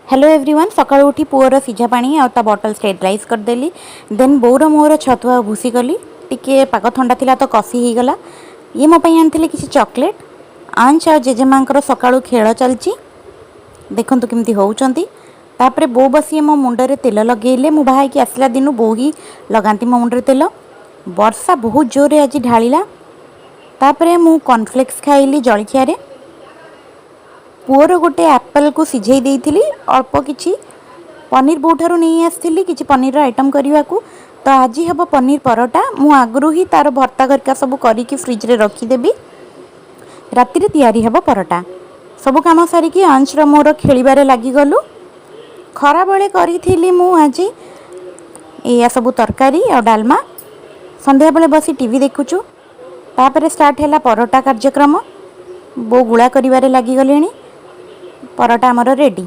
Hello everyone सकाळु उठी poor सिझा पानी आ ता बॉटल स्टेरिलाइज करदेली। देन बोर मोर छतुआ भूसी कली टिके पाग थंडा थिला तो कॉफी हो गला। ये मो पई आनथिले किछि चॉकलेट। आंच आ जेजेमांकर सकाळु खेल चलची देखंतु केमती होउचंती। तापरे बो बसी मो मुंडरे तेल लगेइले। मु बाहा की आसला दिनु बो ही लगांती मो मुंडरे तेल। वर्षा बहुत जोरे आज ढालिला। तापरे मु कॉर्नफ्लेक्स खाइली जलखिया रे। पुअर गोटे एप्पल को सिझे देइथिली अल्प किछि पनीर बोठारु नहीं आसथिली किछि पनीर आइटम करने को। तो आज हम पनीर परोटा मु आगु ही तार भर्ता करके सब करिकी फ्रिज रे रखीदेवी। राति रे तैयारी हब परोटा। सब काम सारिकी अंश रो मोर खेलिबारे लागि गलु। खरा बेले करिथिली मु आज या सब तरकारी और डालमा। संध्या बेले बसी टीवी देखुचु। तापरे स्टार्ट हैला परोटा कार्यक्रम। बो गुळा करिबारे लागि गलेनी। परोटा आमर रेडी।